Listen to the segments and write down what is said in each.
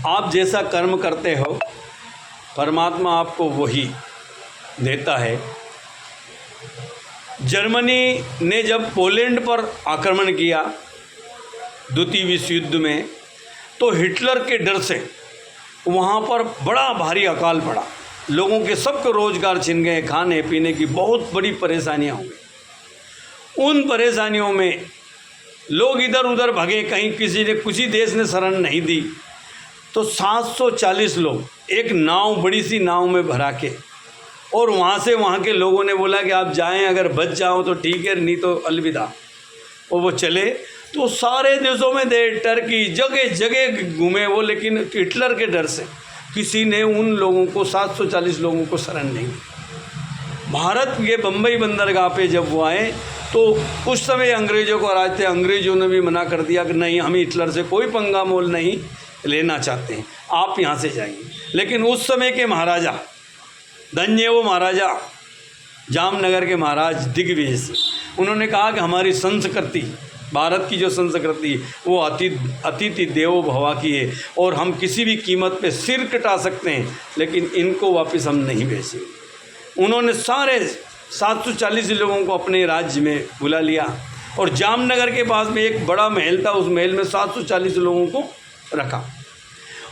आप जैसा कर्म करते हो परमात्मा आपको वही देता है। जर्मनी ने जब पोलैंड पर आक्रमण किया द्वितीय विश्व युद्ध में, तो हिटलर के डर से वहाँ पर बड़ा भारी अकाल पड़ा, लोगों के सबके रोजगार छिन गए, खाने पीने की बहुत बड़ी परेशानियाँ हो गई। उन परेशानियों में लोग इधर उधर भगे, कहीं किसी देश ने शरण नहीं दी, तो 740 लोग एक नाव, बड़ी सी नाव में भरा के, और वहाँ से वहाँ के लोगों ने बोला कि आप जाएं, अगर बच जाओ तो ठीक है, नहीं तो अलविदा। और वो चले, तो सारे देशों में टर्की जगह जगह घूमे वो, लेकिन हिटलर के डर से किसी ने उन लोगों को 740 लोगों को शरण नहीं दी। भारत के बम्बई बंदरगाह पे जब वो आए तो उस समय अंग्रेज़ों को राज थे, अंग्रेज़ों ने भी मना कर दिया कि नहीं, हम हिटलर से कोई पंगा मोल नहीं लेना चाहते हैं, आप यहाँ से जाइए। लेकिन उस समय के महाराजा, धन्य वो महाराजा जामनगर के महाराज दिग्विजय सिंह, उन्होंने कहा कि हमारी संस्कृति, भारत की जो संस्कृति वो अतिथि देवो भव की है, और हम किसी भी कीमत पे सिर कटा सकते हैं, लेकिन इनको वापस हम नहीं भेजेंगे। उन्होंने सारे 740 लोगों को अपने राज्य में बुला लिया, और जामनगर के पास में एक बड़ा महल था, उस महल में 740 लोगों को रखा।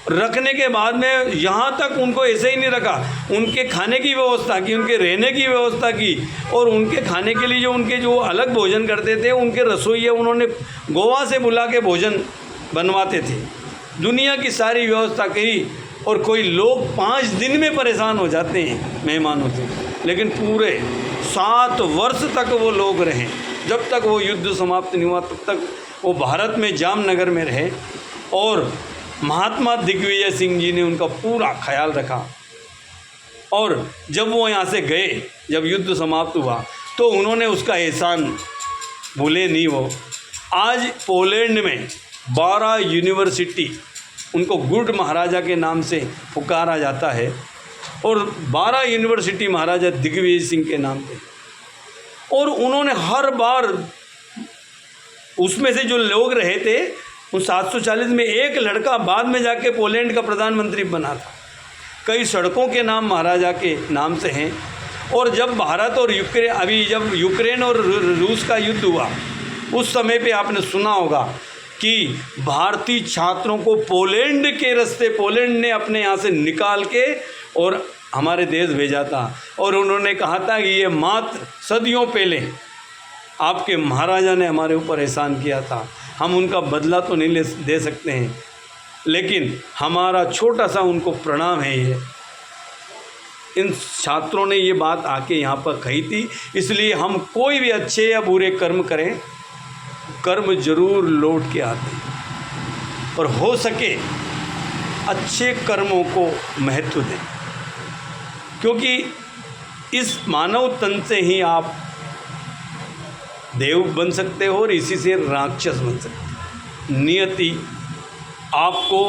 रखने के बाद में यहाँ तक उनको ऐसे ही नहीं रखा, उनके खाने की व्यवस्था की, उनके रहने की व्यवस्था की, और उनके खाने के लिए जो अलग भोजन करते थे, उनके रसोइया उन्होंने गोवा से बुला के भोजन बनवाते थे। दुनिया की सारी व्यवस्था करी, और कोई लोग 5 दिन में परेशान हो जाते हैं मेहमानों से, लेकिन पूरे 7 वर्ष तक वो लोग रहे। जब तक वो युद्ध समाप्त नहीं हुआ तब तक वो भारत में जामनगर में रहे, और महात्मा दिग्विजय सिंह जी ने उनका पूरा ख्याल रखा। और जब वो यहाँ से गए, जब युद्ध समाप्त हुआ, तो उन्होंने उसका एहसान भूले नहीं। वो आज पोलैंड में 12 यूनिवर्सिटी, उनको गुड महाराजा के नाम से पुकारा जाता है, और 12 यूनिवर्सिटी महाराजा दिग्विजय सिंह के नाम पे। और उन्होंने हर बार उसमें से जो लोग रहे थे, उन 740 में एक लड़का बाद में जाके पोलैंड का प्रधानमंत्री बना था। कई सड़कों के नाम महाराजा के नाम से हैं। और जब भारत और जब यूक्रेन और रूस का युद्ध हुआ, उस समय पे आपने सुना होगा कि भारतीय छात्रों को पोलैंड के रास्ते, पोलैंड ने अपने यहाँ से निकाल के और हमारे देश भेजा था। और उन्होंने कहा था कि ये मात्र सदियों पहले आपके महाराजा ने हमारे ऊपर एहसान किया था, हम उनका बदला तो नहीं दे सकते हैं, लेकिन हमारा छोटा सा उनको प्रणाम है। ये इन छात्रों ने ये बात आके यहाँ पर कही थी। इसलिए हम कोई भी अच्छे या बुरे कर्म करें, कर्म जरूर लौट के आते हैं, और हो सके अच्छे कर्मों को महत्व दें, क्योंकि इस मानव तन से ही आप देव बन सकते हो और इसी से राक्षस बन सकते हो। नियति आपको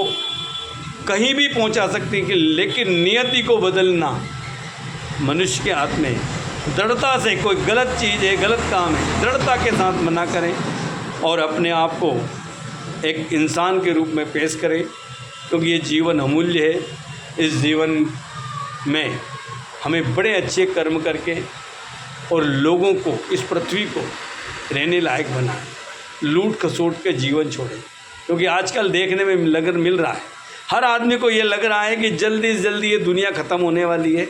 कहीं भी पहुंचा सकती है, लेकिन नियति को बदलना मनुष्य के हाथ में। दृढ़ता से, कोई गलत चीज़ है, गलत काम है, दृढ़ता के साथ मना करें और अपने आप को एक इंसान के रूप में पेश करें, क्योंकि ये जीवन अमूल्य है। इस जीवन में हमें बड़े अच्छे कर्म करके और लोगों को, इस पृथ्वी को रहने लायक बनाएं, लूट खसोट के जीवन छोड़ें। क्योंकि आजकल देखने में मिल रहा है, हर आदमी को ये लग रहा है कि जल्दी से जल्दी ये दुनिया ख़त्म होने वाली है,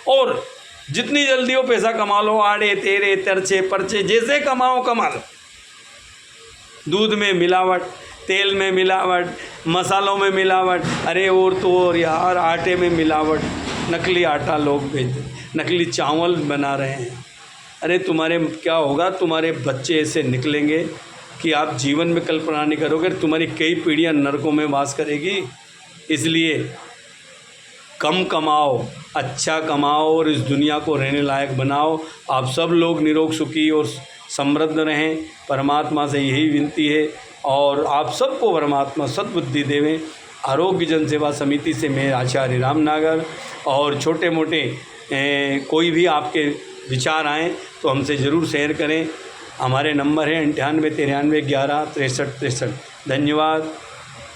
और जितनी जल्दी वो पैसा कमा लो, आड़े तेरे तरचे परचे जैसे कमाओ कमा लो। दूध में मिलावट, तेल में मिलावट, मसालों में मिलावट, अरे और तो और यार आटे में मिलावट, नकली आटा लोग बेचते, नकली चावल बना रहे हैं। अरे तुम्हारे क्या होगा, तुम्हारे बच्चे ऐसे निकलेंगे कि आप जीवन में कल्पना नहीं करोगे, तुम्हारी कई पीढ़ियां नरकों में वास करेगी। इसलिए कम कमाओ, अच्छा कमाओ और इस दुनिया को रहने लायक बनाओ। आप सब लोग निरोग सुखी और समृद्ध रहें, परमात्मा से यही विनती है। और आप सबको परमात्मा सद्बुद्धि देवें। आरोग्य जन सेवा समिति से मैं आचार्य रामनागर, और छोटे मोटे कोई भी आपके विचार आएँ तो हमसे ज़रूर शेयर करें। हमारे नंबर है 98 93 11 63 63। धन्यवाद।